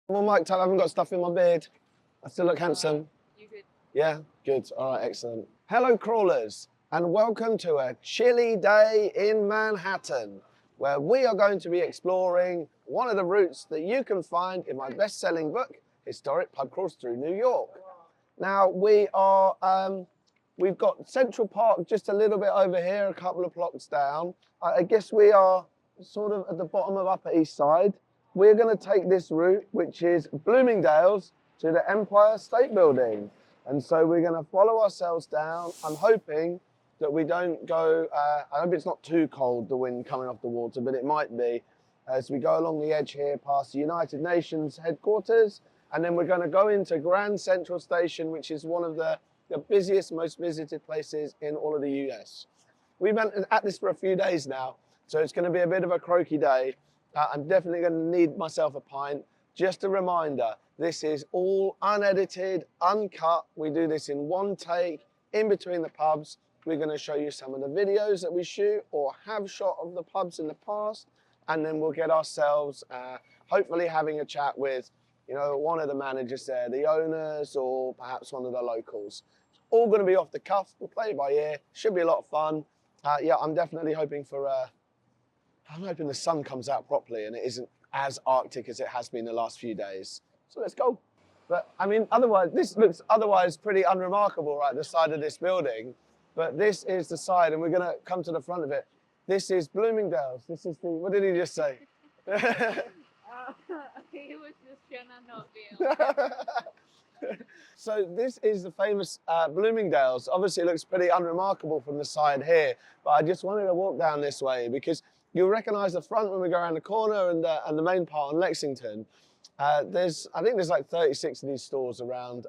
I'm all mic'd up, I haven't got stuff in my beard. I still look handsome. You good? Yeah, good. All right, excellent. Hello, crawlers, and welcome to a chilly day in Manhattan, where we are going to be exploring one of the routes that you can find in my best-selling book, Historic Pub Crawls Through New York. Now, we've got Central Park just a little bit over here, a couple of blocks down. I guess we are sort of at the bottom of Upper East Side. We're going to take this route, which is Bloomingdales to the Empire State Building. And so we're going to follow ourselves down. I'm hoping that we don't go, I hope it's not too cold, the wind coming off the water, but it might be, as we go along the edge here past the United Nations headquarters. And then we're going to go into Grand Central Station, which is one of the busiest, most visited places in all of the US. We've been at this for a few days now, so it's going to be a bit of a croaky day. I'm definitely going to need myself a pint. Just a reminder, this is all unedited, uncut. We do this in one take, in between the pubs. We're going to show you some of the videos that we shoot or have shot of the pubs in the past, and then we'll get ourselves hopefully having a chat with, you know, one of the managers there, the owners, or perhaps one of the locals. It's all going to be off the cuff. We'll play it by ear. Should be a lot of fun. Yeah, I'm definitely hoping for I'm hoping the sun comes out properly and it isn't as Arctic as it has been the last few days. So let's go. But I mean, otherwise, this looks otherwise pretty unremarkable, right? The side of this building. But this is the side, and we're going to come to the front of it. This is Bloomingdale's. This is the, what did he just say? He was just trying to not be. So this is the famous Bloomingdale's. Obviously, it looks pretty unremarkable from the side here, but I just wanted to walk down this way because you'll recognize the front when we go around the corner and the main part on Lexington. I think there's like 36 of these stores around,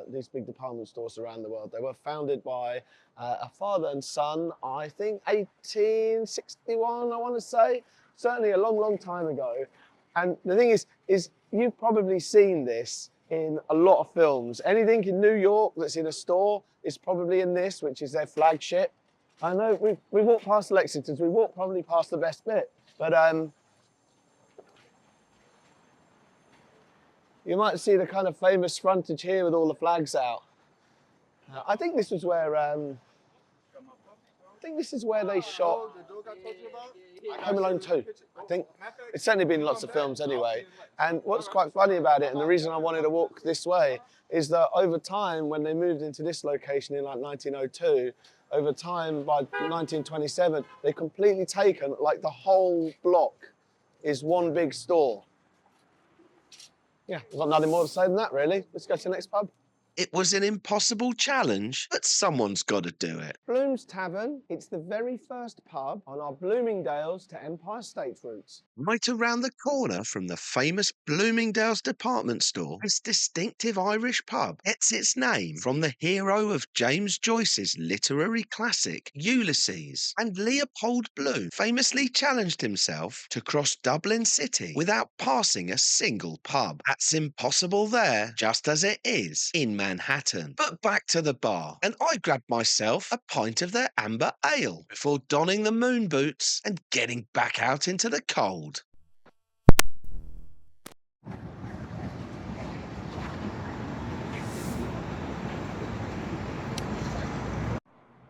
these big department stores around the world. They were founded by a father and son, I think 1861, I want to say. Certainly a long, long time ago. And the thing is you've probably seen this in a lot of films. Anything in New York that's in a store is probably in this, which is their flagship. I know we walked past Lexington's, we walked probably past the best bit, but you might see the kind of famous frontage here with all the flags out. I think this was where they shot Home Alone 2, I think. It's certainly been in lots of films anyway. And what's quite funny about it, and the reason I wanted to walk this way, is that over time, when they moved into this location in like 1902, over time, by 1927, they've completely taken, like the whole block is one big store. Yeah, there's got nothing more to say than that, really. Let's go to the next pub. It was an impossible challenge, but someone's got to do it. Bloom's Tavern. It's the very first pub on our Bloomingdales to Empire State routes. Right around the corner from the famous Bloomingdale's department store, this distinctive Irish pub gets its name from the hero of James Joyce's literary classic, Ulysses. And Leopold Bloom famously challenged himself to cross Dublin City without passing a single pub. That's impossible there, just as it is in Manhattan. But back to the bar, and I grabbed myself a pint of their amber ale before donning the moon boots and getting back out into the cold.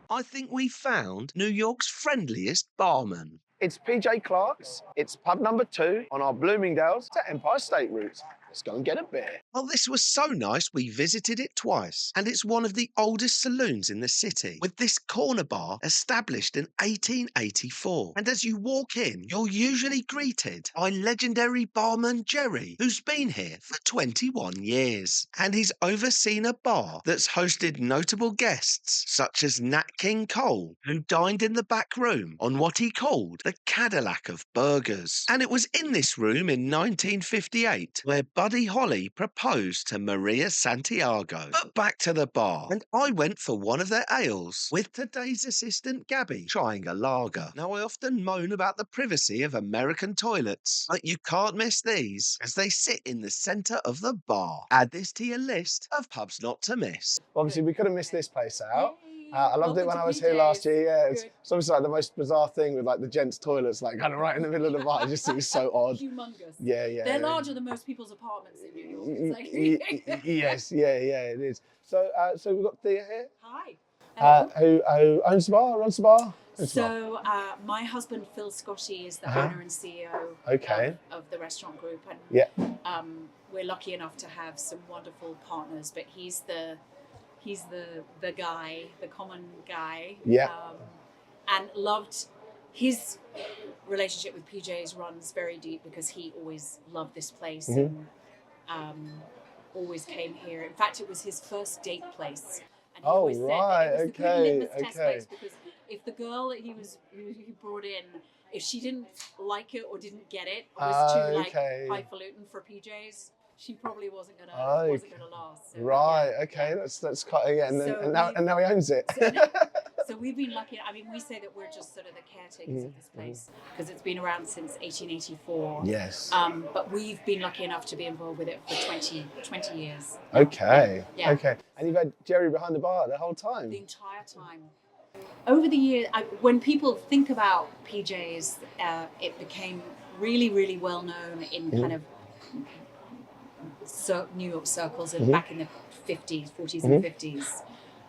I think we found New York's friendliest barman. It's PJ Clarke's. It's pub number 2 on our Bloomingdales to Empire State route. Let's go and get a beer. Well, this was so nice we visited it twice, and it's one of the oldest saloons in the city, with this corner bar established in 1884. And as you walk in, you're usually greeted by legendary barman Gerry, who's been here for 21 years. And he's overseen a bar that's hosted notable guests, such as Nat King Cole, who dined in the back room on what he called the Cadillac of burgers. And it was in this room in 1958 where Buddy Holly proposed to Maria Santiago. But back to the bar, and I went for one of their ales, with today's assistant Gabby trying a lager. Now, I often moan about the privacy of American toilets, but you can't miss these, as they sit in the centre of the bar. Add this to your list of pubs not to miss. Obviously, we could have missed this place out. I loved it Welcome when to I was here last PJs. year. Yeah, it's Good. obviously like the most bizarre thing with like the gents' toilets, like kind of right in the middle of the bar. It was so odd. Humongous. Yeah, yeah. They're larger than most people's apartments in New York. It's like Yes, yeah, it is. So, so we've got Thea here. Hi. Hello. Who owns the bar, runs the bar. So my husband Phil Scotty is the owner and CEO of the restaurant group, and we're lucky enough to have some wonderful partners. But he's the guy, the common guy. And loved his relationship with PJ's runs very deep because he always loved this place and always came here. In fact, it was his first date place. And he always said that it was the good litmus test place because if the girl that he brought in, if she didn't like it or didn't get it, or was too like highfalutin for PJ's, she probably wasn't gonna last. So, that's quite and now he owns it. So we've been lucky. I mean, we say that we're just sort of the caretakers of this place because it's been around since 1884. Yes. But we've been lucky enough to be involved with it for 20 years. Okay. Yeah. Okay. And you've had Gerry behind the bar the whole time? The entire time. Over the years, when people think about PJ's, it became really, really well known in kind of New York circles and back in the 40s and 50s.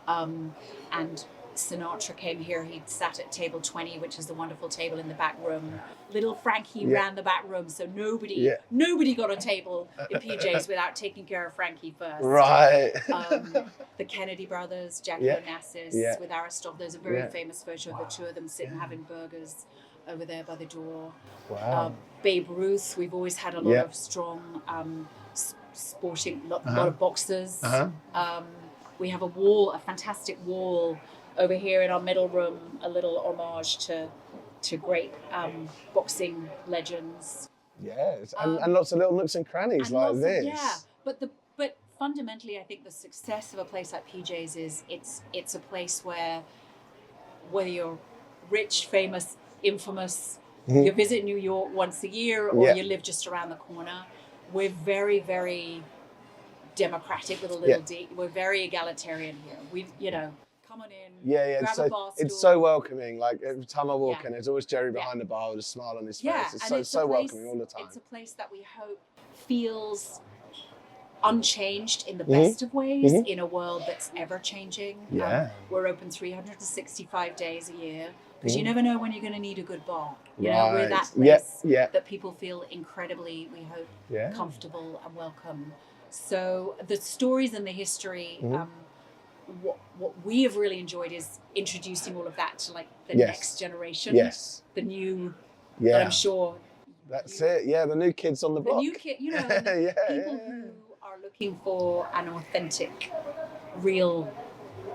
And Sinatra came here. He sat at table 20, which is the wonderful table in the back room. Little Frankie ran the back room, so nobody got a table in PJ's without taking care of Frankie first. Right. The Kennedy brothers, Jackie Onassis, with Aristotle. There's a very famous photo of the two of them sitting having burgers over there by the door. Wow. Babe Ruth. We've always had a lot of strong sporting, lot of boxers. We have a fantastic wall over here in our middle room, a little homage to great boxing legends. Yes, and lots of little nooks and crannies like this. But fundamentally, I think the success of a place like PJ's is it's a place where whether you're rich, famous, infamous, you visit New York once a year or you live just around the corner, we're very, very democratic with a little D. We're very egalitarian here. Come on in. Grab a bar it's stool. so welcoming. Like every time I walk in, there's always Gerry behind the bar with a smile on his face. It's so welcoming all the time. It's a place that we hope feels unchanged in the best of ways in a world that's ever changing. We're open 365 days a year because you never know when you're going to need a good bar. We're that place that people feel incredibly, we hope, comfortable and welcome. So the stories and the history, what we have really enjoyed is introducing all of that to like the next generation. Yes. The new, I'm sure. That's it. Yeah, the new kids on the block. The new kid, people who are looking for an authentic, real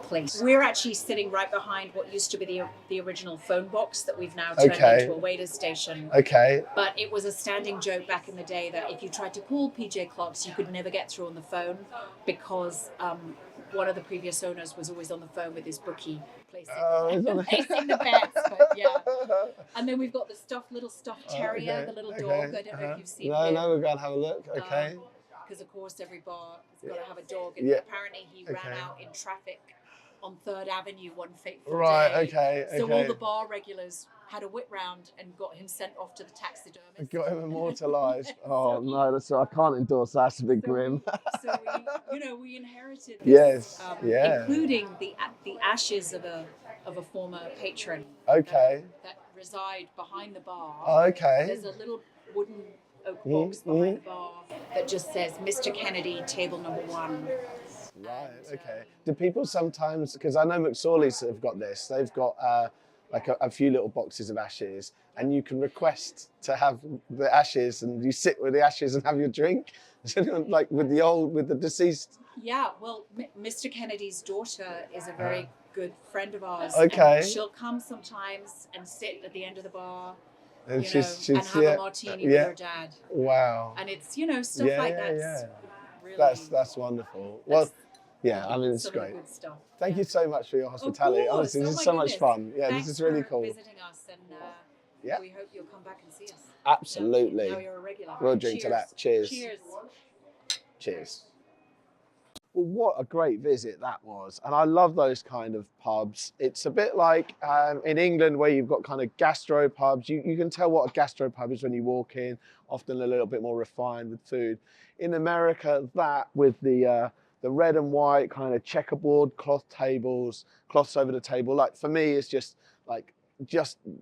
place. We're actually sitting right behind what used to be the original phone box that we've now turned into a waiter's station. Okay. But it was a standing joke back in the day that if you tried to call PJ Clarke's, you could never get through on the phone because one of the previous owners was always on the phone with his bookie placing the bets. But and then we've got the little stuffed terrier, the little dog. I don't know if you've seen him. No, we're going to have a look. Okay. Because of course every bar has got to have a dog, and apparently he ran out in traffic on 3rd Avenue one fateful day. So all the bar regulars had a whip round and got him sent off to the taxidermist. Got him immortalised. Oh no, I can't endorse that. That's a bit grim. So we inherited this, Yes, including the ashes of a former patron. Okay. That reside behind the bar. Okay. There's a little wooden oak box behind the bar that just says Mr. Kennedy, table number 1. Right, okay. Do people sometimes, because I know McSorley's have got this, they've got like a few little boxes of ashes, and you can request to have the ashes, and you sit with the ashes and have your drink, like with the deceased. Yeah, well, Mr. Kennedy's daughter is a very good friend of ours. Okay. And she'll come sometimes and sit at the end of the bar. And she's and have a martini with her dad. Wow. And it's stuff like that. Really, that's wonderful. Well, I mean, it's great. Good stuff. Thank you so much for your hospitality. Honestly, this is so much fun. Yeah, Thanks this is really for cool. Visiting us, and we hope you'll come back and see us. Absolutely. Now you're a regular. We'll drink to that. Cheers. Cheers. Cheers. Well, what a great visit that was. And I love those kind of pubs. It's a bit like in England where you've got kind of gastro pubs. You can tell what a gastro pub is when you walk in, often a little bit more refined with food. In America, that with the red and white kind of checkerboard cloth tables, cloths over the table, like for me, it's just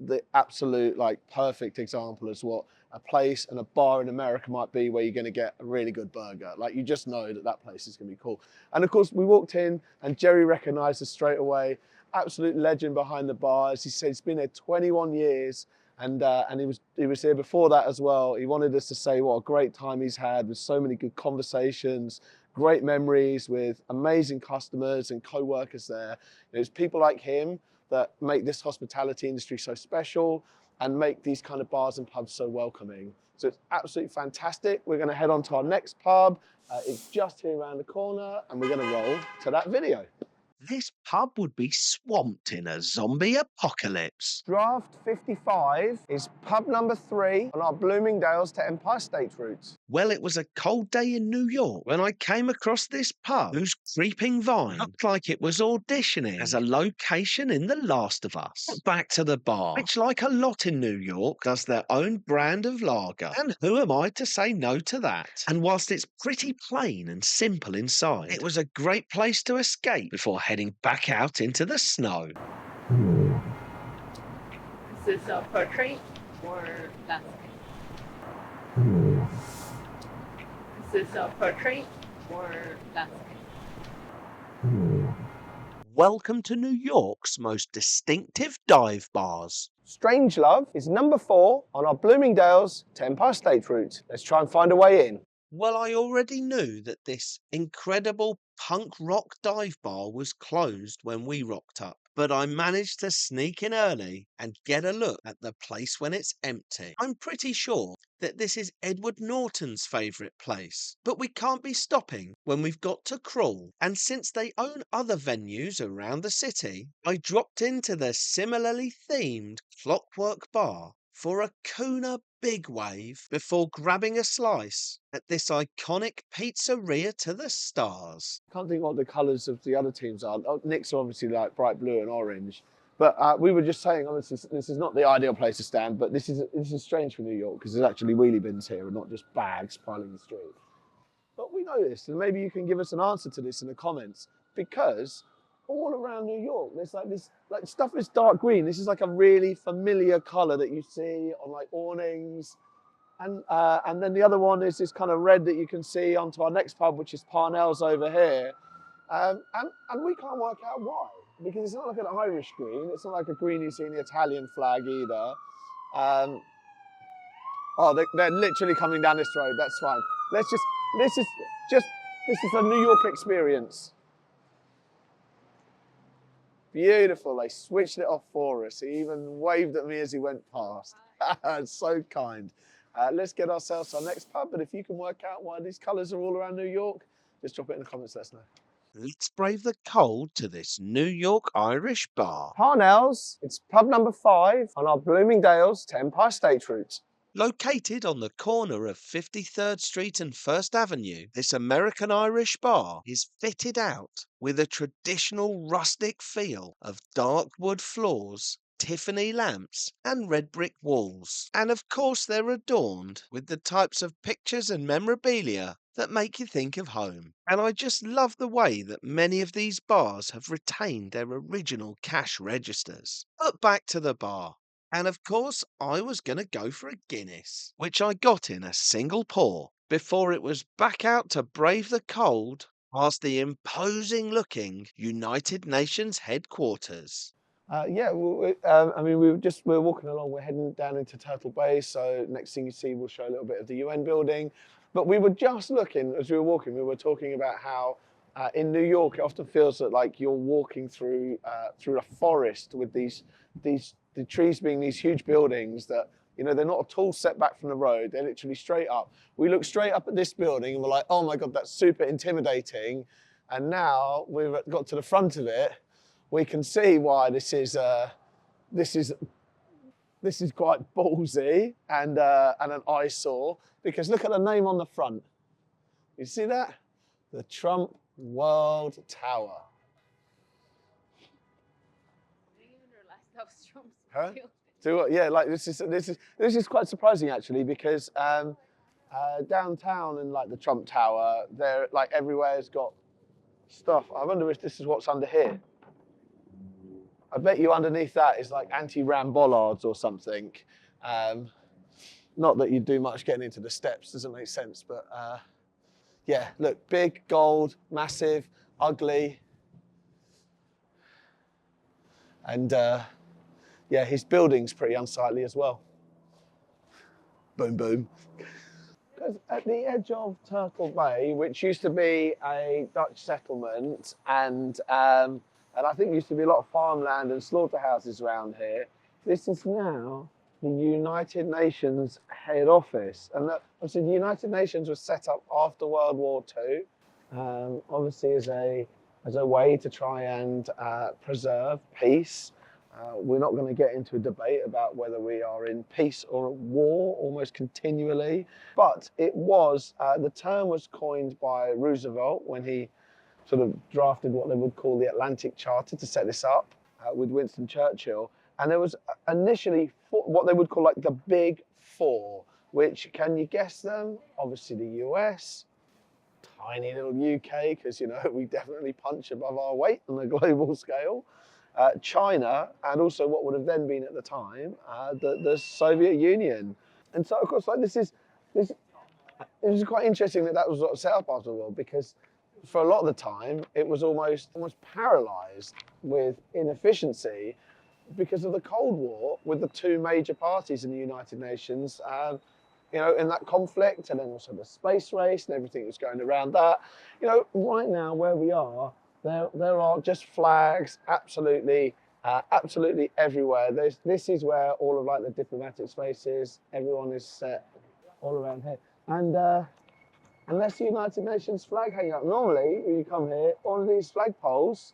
the absolute like perfect example as what a place and a bar in America might be where you're going to get a really good burger. Like you just know that that place is going to be cool. And of course we walked in and Gerry recognized us straight away. Absolute legend behind the bar. As he said, he's been there 21 years and he was here before that as well. He wanted us to say what a great time he's had with so many good conversations, great memories with amazing customers and co-workers there. It's people like him that make this hospitality industry so special and make these kind of bars and pubs so welcoming. So it's absolutely fantastic. We're going to head on to our next pub. It's just here around the corner and we're going to roll to that video. This pub would be swamped in a zombie apocalypse. Draught 55 is pub number 3 on our Bloomingdales to Empire State route. Well, it was a cold day in New York when I came across this pub whose creeping vine looked like it was auditioning as a location in The Last of Us. But back to the bar, which like a lot in New York does their own brand of lager. And who am I to say no to that? And whilst it's pretty plain and simple inside, it was a great place to escape before heading back out into the snow. Is this a portrait or landscape? Is this a portrait or landscape? Welcome to New York's most distinctive dive bars. Strangelove is number 4 on our Bloomingdales to Empire State route. Let's try and find a way in. Well, I already knew that this incredible punk rock dive bar was closed when we rocked up, but I managed to sneak in early and get a look at the place when it's empty. I'm pretty sure that this is Edward Norton's favourite place, but we can't be stopping when we've got to crawl. And since they own other venues around the city, I dropped into the similarly themed Clockwork Bar for a Kuna big wave before grabbing a slice at this iconic pizzeria to the stars. Can't think what the colours of the other teams are. Knicks are obviously like bright blue and orange. But we were just saying, honestly, this is not the ideal place to stand, but this is strange for New York because there's actually wheelie bins here and not just bags piling the street. But we know this, and maybe you can give us an answer to this in the comments, because all around New York, there's like this, like stuff is dark green. This is like a really familiar colour that you see on like awnings. And then the other one is this kind of red that you can see onto our next pub, which is Parnell's over here. And we can't work out why, because it's not like an Irish green. It's not like a green you see in the Italian flag either. Oh, they're literally coming down this road. That's fine. This is a New York experience. Beautiful. They switched it off for us. He even waved at me as he went past. So kind. Let's get ourselves to our next pub. But if you can work out why these colours are all around New York, just drop it in the comments. Let us know. Let's brave the cold to this New York Irish bar. Parnell's. It's pub number 5 on our Bloomingdales to Empire State route. Located on the corner of 53rd Street and 1st Avenue, this American Irish bar is fitted out with a traditional rustic feel of dark wood floors, Tiffany lamps and red brick walls. And of course they're adorned with the types of pictures and memorabilia that make you think of home. And I just love the way that many of these bars have retained their original cash registers. But back to the bar. And of course, I was going to go for a Guinness, which I got in a single pour before it was back out to brave the cold past the imposing-looking United Nations headquarters. Yeah, well, I mean, we're walking along. We're heading down into Turtle Bay. So next thing you see, we'll show a little bit of the UN building. But we were just looking as we were walking. We were talking about how in New York, it often feels that like you're walking through a forest with the trees being these huge buildings that, you know, they're not at all set back from the road. They're literally straight up. We looked straight up at this building and we're like, oh my God, that's super intimidating. And now we've got to the front of it, we can see why this is quite ballsy and an eyesore, because look at the name on the front. You see that? The Trump World Tower. Huh? Do what? Yeah, like this is quite surprising actually, because downtown and like the Trump Tower, there like everywhere's got stuff. I wonder if this is what's under here. I bet you underneath that is like anti-ram bollards or something. Not that you do much getting into the steps, doesn't make sense, but yeah, look, big, gold, massive, ugly. And yeah, his building's pretty unsightly as well. Boom, boom. Because at the edge of Turtle Bay, which used to be a Dutch settlement, and I think used to be a lot of farmland and slaughterhouses around here, this is now the United Nations head office. And obviously the United Nations was set up after World War II, obviously as a way to try and preserve peace. We're not going to get into a debate about whether we are in peace or war almost continually, but it was, the term was coined by Roosevelt when he sort of drafted what they would call the Atlantic Charter to set this up with Winston Churchill. And there was initially what they would call like the Big Four, which, can you guess them? Obviously the US, tiny little UK, because, you know, we definitely punch above our weight on a global scale. China, and also what would have then been at the time, the Soviet Union. And so, of course, like this is quite interesting that was sort of set up after the war, because for a lot of the time, it was almost paralyzed with inefficiency because of the Cold War with the two major parties in the United Nations, you know, in that conflict, and then also the space race and everything that's going around that. You know, right now where we are, there are just flags absolutely everywhere. This is where all of like the diplomatic spaces, everyone is set all around here. And unless the United Nations flag hanging up, normally when you come here, all of these flagpoles,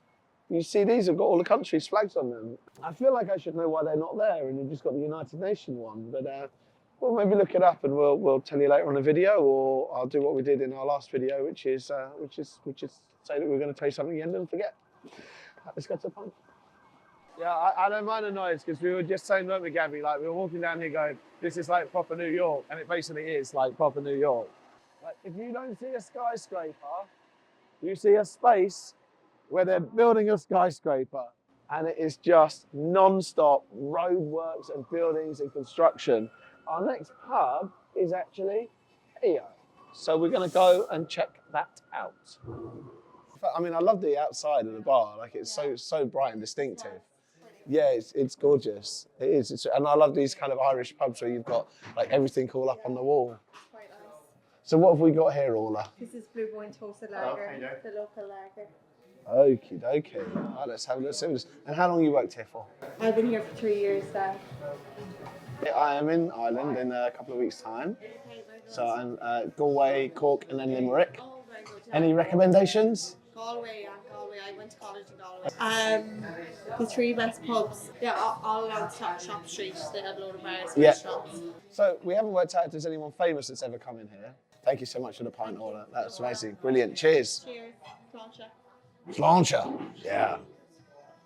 you see these have got all the countries' flags on them. I feel like I should know why they're not there, and you've just got the United Nations one. But we'll maybe look it up, and we'll tell you later on a video, or I'll do what we did in our last video, which is say that we're going to tell you something at the end and forget. Let's go to the pint. Yeah, I don't mind the noise, because we were just saying that with Gabby, like we were walking down here going, this is like proper New York, and it basically is like proper New York. Like, if you don't see a skyscraper, you see a space where they're building a skyscraper, and it is just non-stop roadworks and buildings and construction. Our next pub is actually here. So we're going to go and check that out. I mean, I love the outside of the bar. Like, it's so bright and distinctive. Yeah, it's gorgeous. It is. And I love these kind of Irish pubs where you've got like everything all up on the wall. Quite nice. So what have we got here, Orla? This is Blue Point Toasted Lager, the local lager. Okie dokie. Right, let's have a look. And how long you worked here for? I've been here for 3 years now. I am in Ireland in a couple of weeks' time. So I'm Galway, Cork, and then Limerick. Oh, very good. Any recommendations? Galway, yeah, Galway. I went to college in Galway. The three best pubs, yeah, all along Shop Street. They have a load of bars and restaurants. So we haven't worked out if there's anyone famous that's ever come in here. Thank you so much for the pint order. That's amazing. Brilliant. Cheers. Cheers. Plancha. Plancha. Yeah.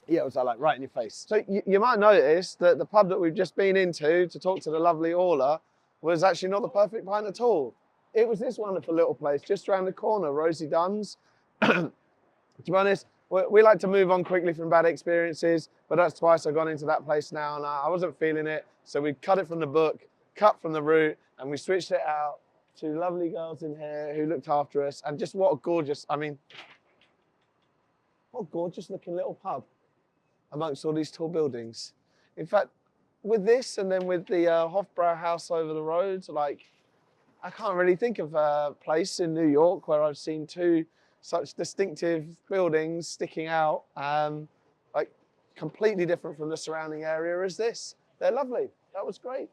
Yeah, it was like right in your face. So you might notice that the pub that we've just been into to talk to the lovely Orla was actually not the perfect pint at all. It was this wonderful little place just around the corner, Rosie Dunn's. To be honest, we like to move on quickly from bad experiences, but that's twice I've gone into that place now and I wasn't feeling it. So we cut it from the book, cut from the route, and we switched it out to lovely girls in here who looked after us. And just what a gorgeous, I mean, what a gorgeous looking little pub amongst all these tall buildings. In fact, with this and then with the Hofbrauhaus over the road, like, I can't really think of a place in New York where I've seen two such distinctive buildings sticking out, like completely different from the surrounding area as this. They're lovely. That was great.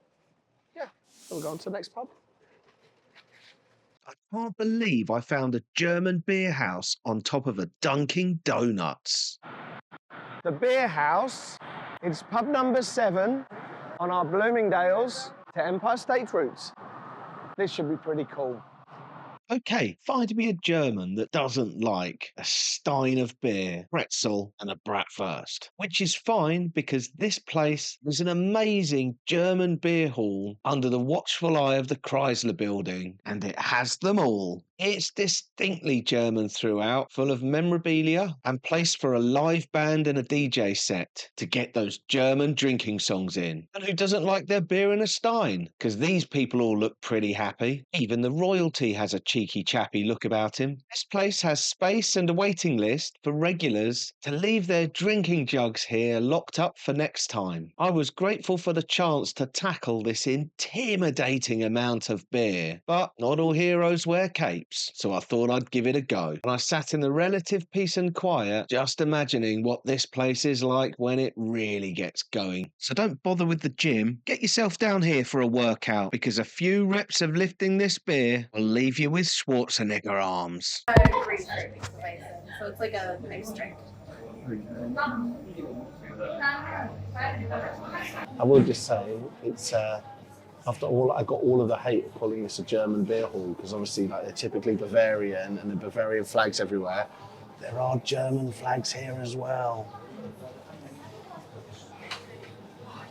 Yeah, so we'll go on to the next pub. I can't believe I found a German beer house on top of a Dunkin' Donuts. The Bierhaus, it's pub number 7 on our Bloomingdales to Empire State route. This should be pretty cool. Okay, find me a German that doesn't like a Stein of beer, pretzel, and a bratwurst. Which is fine because this place is an amazing German beer hall under the watchful eye of the Chrysler Building, and it has them all. It's distinctly German throughout, full of memorabilia and place for a live band and a DJ set to get those German drinking songs in. And who doesn't like their beer in a Stein? Because these people all look pretty happy. Even the royalty has a cheeky chappy look about him. This place has space and a waiting list for regulars to leave their drinking jugs here locked up for next time. I was grateful for the chance to tackle this intimidating amount of beer, but not all heroes wear capes. So I thought I'd give it a go. And I sat in the relative peace and quiet, just imagining what this place is like when it really gets going. So don't bother with the gym. Get yourself down here for a workout, because a few reps of lifting this beer will leave you with Schwarzenegger arms. Grapefruit mixed with ice in, so it's like a nice drink. I will just say, it's after all, I got all of the hate of calling this a German beer hall, because obviously like they're typically Bavarian and the Bavarian flags everywhere. There are German flags here as well.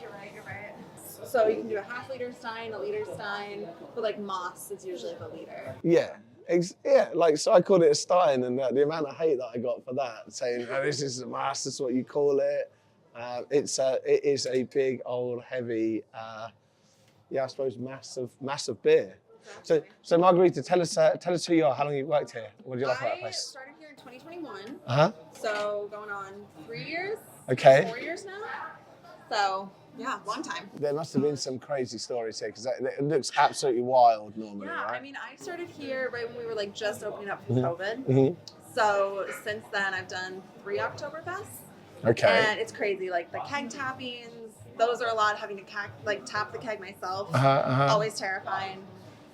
You're right. So you can do a half-liter Stein, a liter Stein, but like Moss is usually the liter. Yeah. Like, so I called it a Stein, and the amount of hate that I got for that, saying, oh, this is a mass, that's what you call it. It is a big, old, heavy, I suppose massive beer. So Margarita, tell us who you are, how long you've worked here. What do you like about that I place? started here in 2021. Uh-huh. So going on 3 years. Okay. 4 years now. So yeah, long time. There must have been some crazy stories here, because it looks absolutely wild normally, Yeah, right? I mean, I started here right when we were like just opening up from COVID. Mm-hmm. So since then, I've done 3 Oktoberfests. Okay. And it's crazy, like the keg tappings. Those are a lot, having to tap the keg myself. Always terrifying.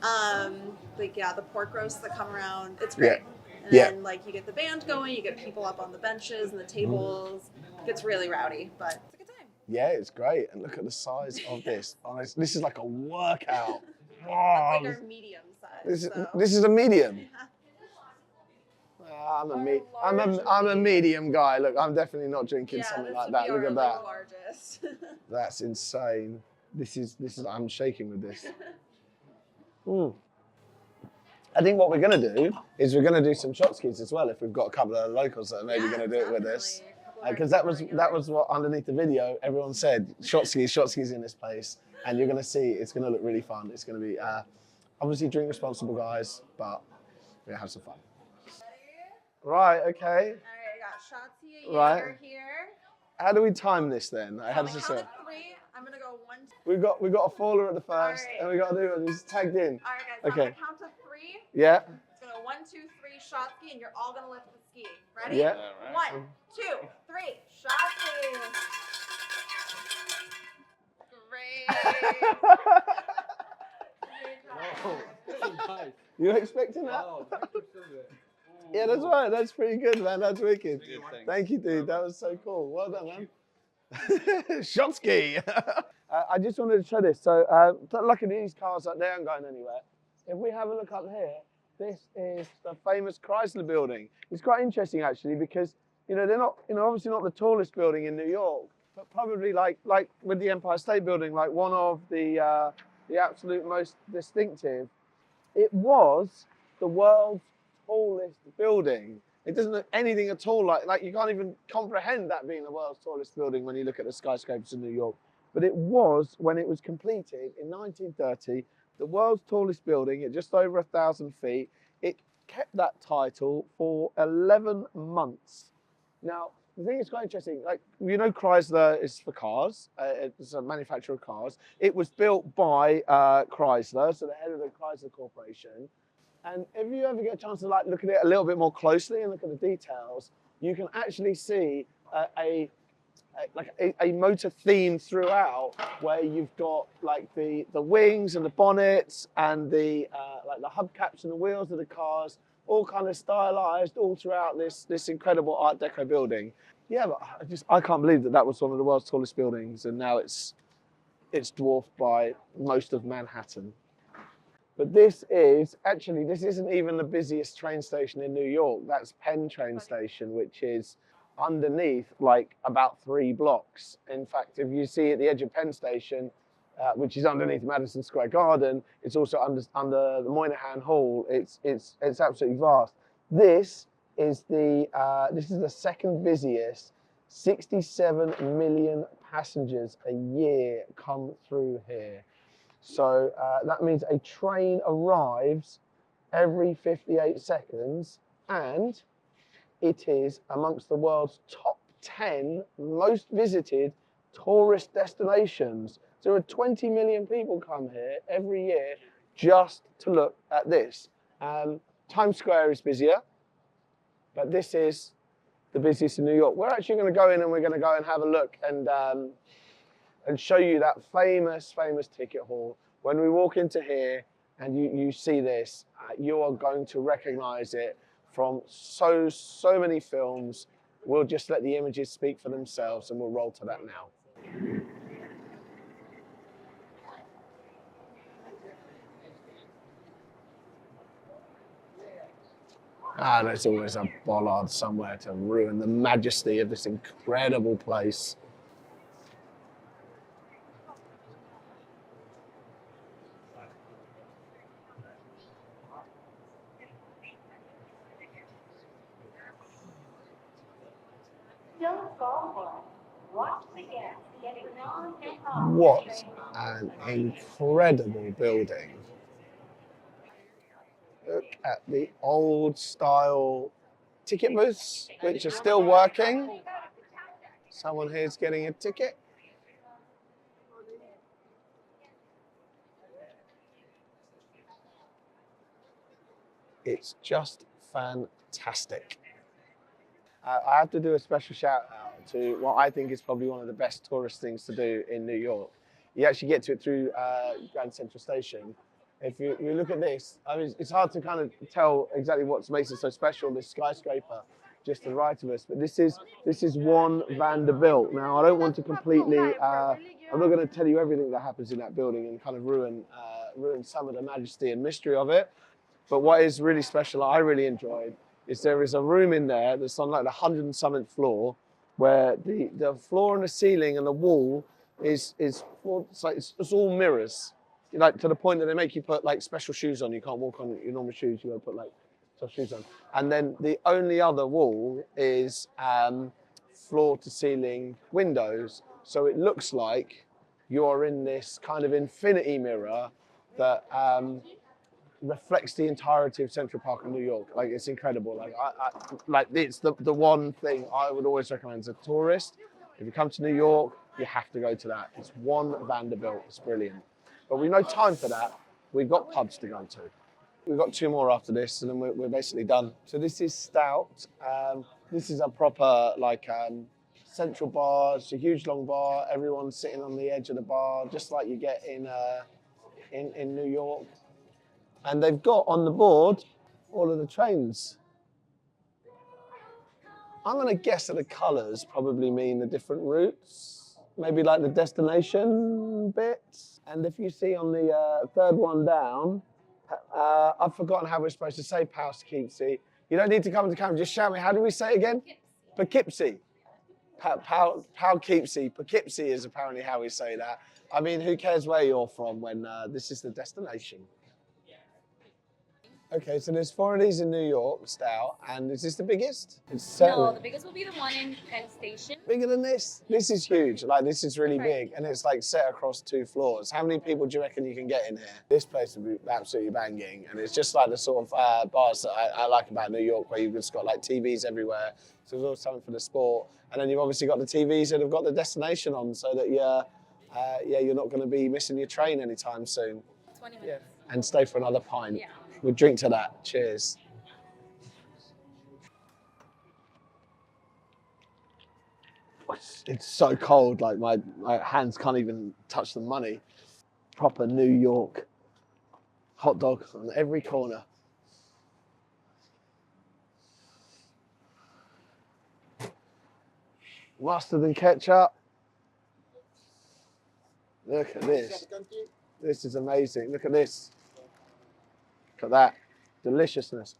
The pork roasts that come around, it's great. And then like you get the band going, you get people up on the benches and the tables. It gets really rowdy, but it's a good time. Yeah, it's great. And look at the size of this. Honestly, this is like a workout. It's like our medium size. This is a medium. I'm a medium guy. Look, I'm definitely not drinking something like that. Look at that. Largest. That's insane. This is. I'm shaking with this. I think what we're going to do is we're going to do some Shotskis as well, if we've got a couple of locals that are maybe going to do it with us. Because that was what underneath the video everyone said, Shotskis in this place, and you're going to see it's going to look really fun. It's going to be obviously drink responsible, guys, but we're going to have some fun. Right, okay. All right, I got Shotzi Jaeger here. How do we time this then? I had to count say. of 3. I'm gonna go 1, 2. We got a faller at the first, right. and we got to do it. It's tagged in. All right, guys. Okay. I'm gonna count to 3. Yeah. It's gonna go 1, 2, 3, Shotzi, and you're all gonna lift the ski. Ready? Yeah. 1, 2, 3, Shotzi. Great. You were expecting that? Yeah, that's right. That's pretty good, man. That's wicked. Thank you, dude. That was so cool. Well done, man. Shotski. I just wanted to show this. So, lucky these cars up there aren't going anywhere. If we have a look up here, this is the famous Chrysler Building. It's quite interesting actually, because they're not, obviously not the tallest building in New York, but probably like with the Empire State Building, like one of the absolute most distinctive. It was the world's tallest building. It doesn't look anything at all like you can't even comprehend that being the world's tallest building when you look at the skyscrapers in New York. But it was, when it was completed in 1930, the world's tallest building at just over 1,000 feet. It kept that title for 11 months. Now, the thing is quite interesting, Chrysler is for cars, it's a manufacturer of cars. It was built by Chrysler, so the head of the Chrysler Corporation. And if you ever get a chance to look at it a little bit more closely and look at the details, you can actually see a motor theme throughout, where you've got the wings and the bonnets and the hubcaps and the wheels of the cars, all kind of stylized all throughout this incredible Art Deco building. Yeah, but I can't believe that was one of the world's tallest buildings, and now it's dwarfed by most of Manhattan. But this isn't even the busiest train station in New York. That's Penn train station, which is underneath like about 3 blocks. In fact, if you see at the edge of Penn Station, which is underneath Madison Square Garden, it's also under the Moynihan Hall. It's absolutely vast. This is the second busiest. 67 million passengers a year come through here. So that means a train arrives every 58 seconds, and it is amongst the world's top 10 most visited tourist destinations. There are 20 million people come here every year just to look at this. Times Square is busier, but this is the busiest in New York. We're actually going to go in and we're going to go and have a look and show you that famous ticket hall. When we walk into here and you see this, you are going to recognize it from so many films. We'll just let the images speak for themselves and we'll roll to that now. There's always a bollard somewhere to ruin the majesty of this incredible place. What an incredible building. Look at the old style ticket booths, which are still working. Someone here's getting a ticket. It's just fantastic. I have to do a special shout out to what I think is probably one of the best tourist things to do in New York. You actually get to it through Grand Central Station. If you look at this, I mean, it's hard to kind of tell exactly what makes it so special, this skyscraper just to the right of us, but this is one Vanderbilt. Now, I don't want to completely, I'm not going to tell you everything that happens in that building and kind of ruin some of the majesty and mystery of it, but what is really special, I really enjoyed, is there is a room in there that's on like the 100 and something floor, where the floor and the ceiling and the wall is it's all mirrors. Like to the point that they make you put like special shoes on. You can't walk on your normal shoes. You got to put like special shoes on. And then the only other wall is floor to ceiling windows. So it looks like you're in this kind of infinity mirror that reflects the entirety of Central Park in New York. Like it's incredible. Like it's the one thing I would always recommend as a tourist. If you come to New York, you have to go to that. It's one Vanderbilt. It's brilliant. But we've no time for that. We've got pubs to go to. We've got 2 more after this, and then we're basically done. So this is Stout. This is a proper central bar. It's a huge long bar. Everyone's sitting on the edge of the bar, just like you get in New York. And they've got on the board all of the trains. I'm going to guess that the colours probably mean the different routes. Maybe like the destination bits. And if you see on the 3rd one down, I've forgotten how we're supposed to say Poughkeepsie. You don't need to come to the camera, just shout me. How do we say it again? Poughkeepsie. Poughkeepsie. Poughkeepsie is apparently how we say that. I mean, who cares where you're from when this is the destination? Okay, so there's 4 of these in New York, Stout, and is this the biggest? No, the biggest will be the one in Penn Station. Bigger than this? This is huge, like this is really big, and it's like set across 2 floors. How many people do you reckon you can get in here? This place would be absolutely banging, and it's just like the sort of bars that I like about New York, where you've just got like TVs everywhere, so there's always something for the sport, and then you've obviously got the TVs that have got the destination on, so that you're not going to be missing your train anytime soon. 20 minutes. Yeah. And stay for another pint. Yeah. We'll drink to that. Cheers. It's so cold, like my hands can't even touch the money. Proper New York hot dog on every corner. Mustard and ketchup. Look at this. This is amazing. Look at this. Look at that deliciousness.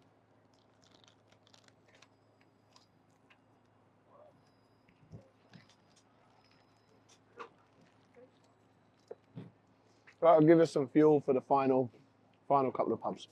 Right, I'll give us some fuel for the final couple of pubs.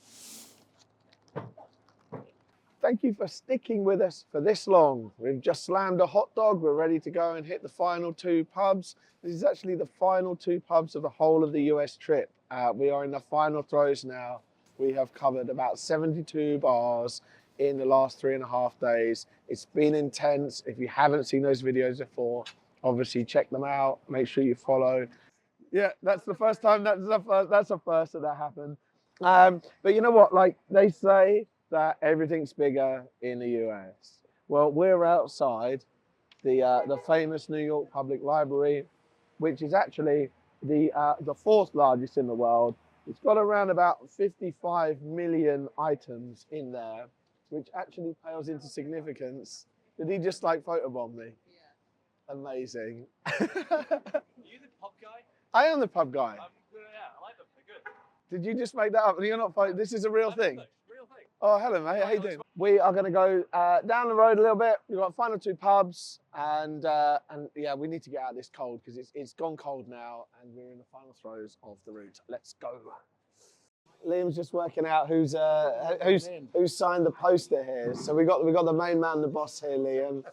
Thank you for sticking with us for this long. We've just slammed a hot dog. We're ready to go and hit the final 2 pubs. This is actually the final 2 pubs of the whole of the US trip. We are in the final throes now. We have covered about 72 bars in the last 3.5 days. It's been intense. If you haven't seen those videos before, obviously check them out. Make sure you follow. Yeah, that's the first time. That's a first that happened. But you know what? Like they say that everything's bigger in the US. Well, we're outside the famous New York Public Library, which is actually the 4th largest in the world. It's got around about 55 million items in there, which actually pales into significance. Did he just like photobomb me? Yeah. Amazing. Are you the pub guy? I am the pub guy. Yeah, I like them. They're good. Did you just make that up? You're not. This is a real thing. Real thing. Oh, hello, mate. How you doing? We are going to go down the road a little bit. We've got final 2 pubs, and yeah, we need to get out of this cold because it's gone cold now, and we're in the final throes of the route. Let's go. Liam's just working out who's signed the poster here. So we got the main man, the boss here, Liam.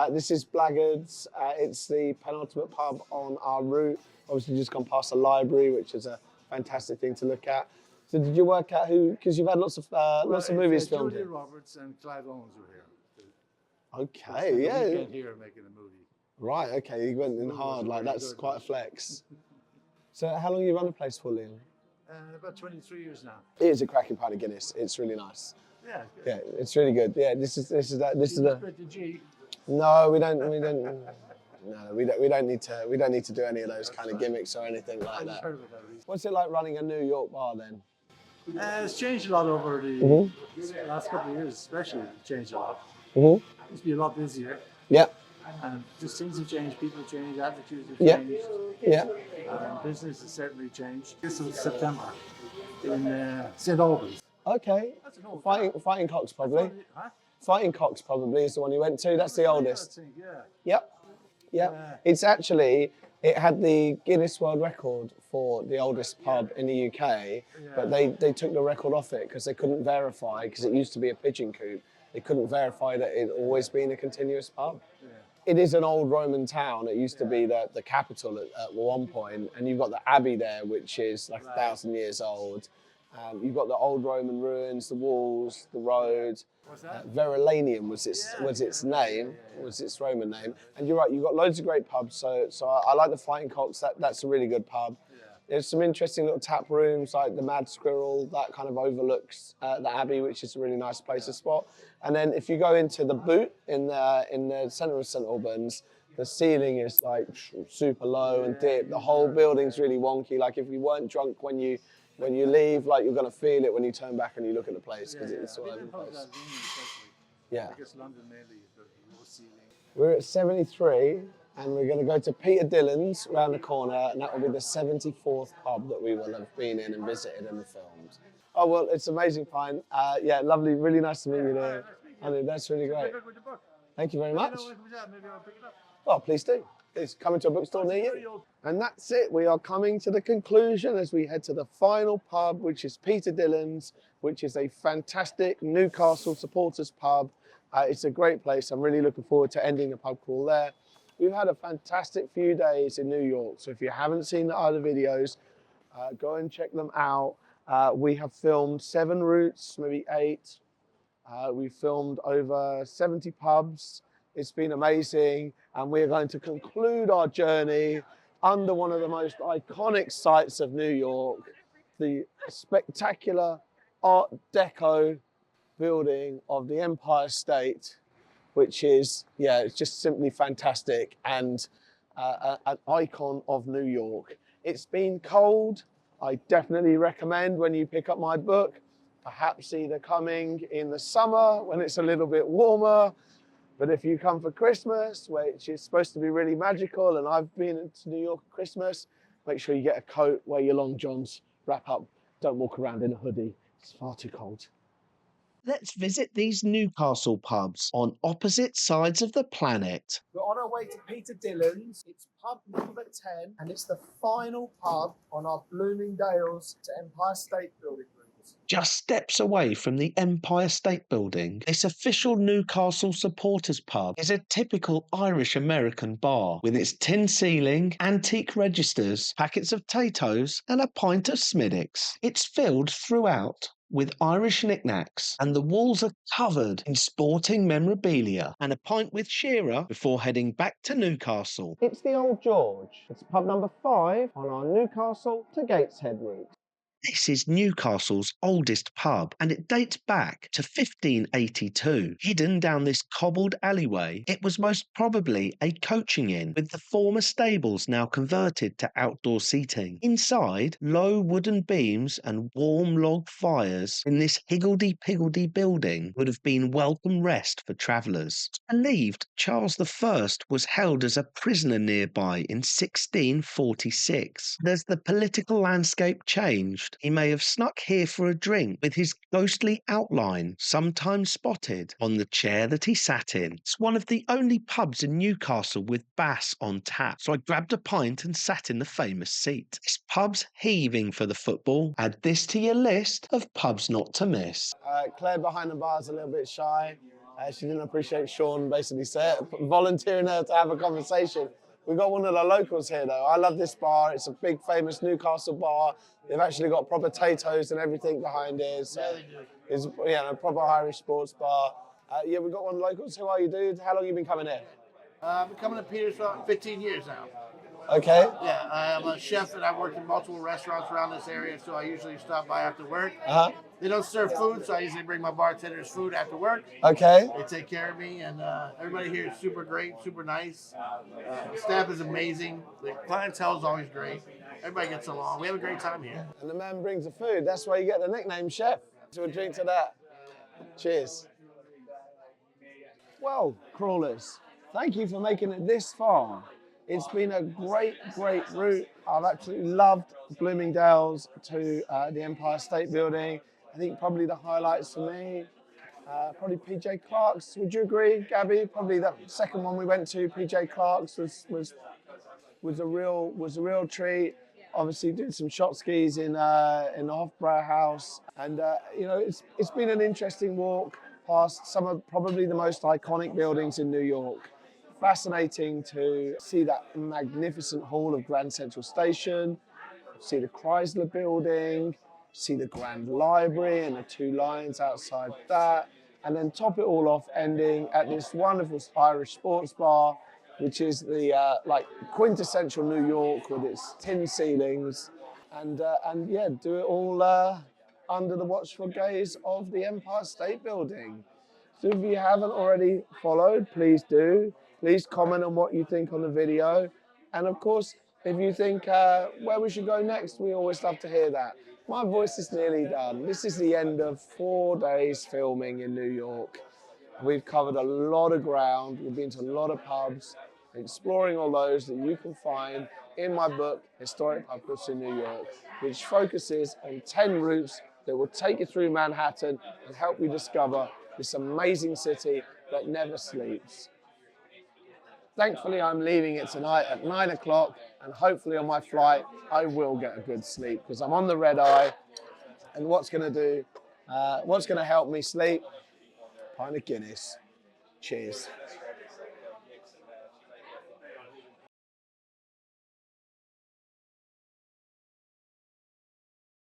This is Blaggard's. It's the penultimate pub on our route. Obviously, just gone past the library, which is a fantastic thing to look at. So, did you work out who? Because you've had lots of movies filmed Julia here. Roberts and Clive Owens were here. Okay, yeah. Weekend here making a movie. Right. Okay, you went in hard. Like that's quite a flex. So, how long have you run the place for, Liam? About 23 years now. It is a cracking pint of Guinness. It's really nice. Yeah. Yeah, it's really good. Yeah, this is the. Spread the G. No, we don't. No, we don't need to do any of those kind of gimmicks or anything like that. What's it like running a New York bar then? It's changed a lot over the last couple of years, especially. It's changed a lot. It used to be a lot busier. Yeah. And just things have changed, people have changed, attitudes have Yeah. changed. Yeah. Business has certainly changed. This was September in St. Albans. Okay. That's an old Fighting Cocks probably. Huh? Fighting Cocks probably is the one you went to. That's the oldest. I think, yeah. Yep. Yep. It's actually, it had the Guinness World Record for the oldest pub in the UK, but they took the record off it because they couldn't verify, because it used to be a pigeon coop. They couldn't verify that it had always been a continuous pub. Yeah. It is an old Roman town. It used to be the capital at one point, and you've got the Abbey there, which is like 1,000 years old. You've got the old Roman ruins, the walls, the road. What's that? Verulamium was its name, was its Roman name. And you're right, you've got loads of great pubs. So I like the Fighting Cocks. That's a really good pub. Yeah. There's some interesting little tap rooms, like the Mad Squirrel, that kind of overlooks the Abbey, which is a really nice place to spot. And then if you go into the Boot in the centre of St. Albans, the ceiling is like super low and deep. The whole building's really wonky. Like if you weren't drunk when you leave, like you're gonna feel it when you turn back and you look at the place because it's all over the place. Yeah. I guess London mainly, the low ceiling. We're at 73 and we're gonna go to Peter Dillon's round the corner, and that will be the 74th pub that we will have been in and visited and filmed. Oh well, it's amazing pint. Yeah, lovely, really nice to meet you there. I mean, that's really great. Thank you very much. Maybe I'll pick it up. Oh, please do. Please come into a bookstore near you. And that's it. We are coming to the conclusion as we head to the final pub, which is Peter Dillon's, which is a fantastic Newcastle Supporters pub. It's a great place. I'm really looking forward to ending the pub crawl there. We've had a fantastic few days in New York. So if you haven't seen the other videos, go and check them out. We have filmed 7 routes, maybe 8. We've filmed over 70 pubs. It's been amazing, and we're going to conclude our journey under one of the most iconic sites of New York, the spectacular Art Deco building of the Empire State, which is, yeah, it's just simply fantastic and an icon of New York. It's been cold. I definitely recommend when you pick up my book, perhaps either coming in the summer when it's a little bit warmer. But if you come for Christmas, which is supposed to be really magical, and I've been to New York at Christmas, make sure you get a coat, wear your long johns, wrap up, don't walk around in a hoodie. It's far too cold. Let's visit these Newcastle pubs on opposite sides of the planet. We're on our way to Peter Dillon's. It's pub number 10, and it's the final pub on our Bloomingdales to Empire State Building route. Just steps away from the Empire State Building, this official Newcastle Supporters pub is a typical Irish-American bar with its tin ceiling, antique registers, packets of Taytos and a pint of Smiddix. It's filled throughout with Irish knickknacks, and the walls are covered in sporting memorabilia, and a pint with Shearer before heading back to Newcastle. It's the Old George. It's pub number 5 on our Newcastle to Gateshead route. This is Newcastle's oldest pub, and it dates back to 1582. Hidden down this cobbled alleyway, it was most probably a coaching inn, with the former stables now converted to outdoor seating. Inside, low wooden beams and warm log fires in this higgledy-piggledy building would have been welcome rest for travellers. It's believed Charles I was held as a prisoner nearby in 1646. As the political landscape changed, he may have snuck here for a drink with his ghostly outline sometimes spotted on the chair that he sat in. It's one of the only pubs in Newcastle with bass on tap, so I grabbed a pint and sat in the famous seat. This pub's heaving for the football. Add this to your list of pubs not to miss. Claire behind the bar is a little bit shy. She didn't appreciate Sean basically volunteering her to have a conversation. We've got one of the locals here though. I love this bar. It's a big famous Newcastle bar. They've actually got proper potatoes and everything behind it. So it's a proper Irish sports bar. We've got one of the locals. Who are you, dude? How long have you been coming here? I've been coming to Peter's for 15 years now. Okay. Yeah, I'm a chef and I've worked in multiple restaurants around this area, so I usually stop by after work. They don't serve food, so I usually bring my bartenders food after work. Okay. They take care of me, and everybody here is super great, super nice. The staff is amazing. The clientele is always great. Everybody gets along. We have a great time here. And the man brings the food. That's why you get the nickname chef. So we'll drink to that. Cheers. Well, crawlers, thank you for making it this far. It's been a great, great route. I've absolutely loved Bloomingdales to the Empire State Building. I think probably the highlights for me, probably PJ Clarke's. Would you agree, Gabby? Probably that second one we went to, PJ Clarke's, was a real treat. Obviously, did some Shotskis in the Bierhaus, and it's been an interesting walk past some of probably the most iconic buildings in New York. Fascinating to see that magnificent hall of Grand Central Station, see the Chrysler Building, see the Grand Library and the 2 lions outside that, and then top it all off ending at this wonderful Irish sports bar, which is the quintessential New York with its tin ceilings, and do it all under the watchful gaze of the Empire State Building. So if you haven't already followed, please do. Please comment on what you think on the video. And of course, if you think where we should go next, we always love to hear that. My voice is nearly done. This is the end of 4 days filming in New York. We've covered a lot of ground. We've been to a lot of pubs, exploring all those that you can find in my book, Historic Pub Crawls in New York, which focuses on 10 routes that will take you through Manhattan and help you discover this amazing city that never sleeps. Thankfully, I'm leaving it tonight at 9 o'clock, and hopefully on my flight, I will get a good sleep because I'm on the red eye. And what's going to help me sleep? Pint of Guinness. Cheers.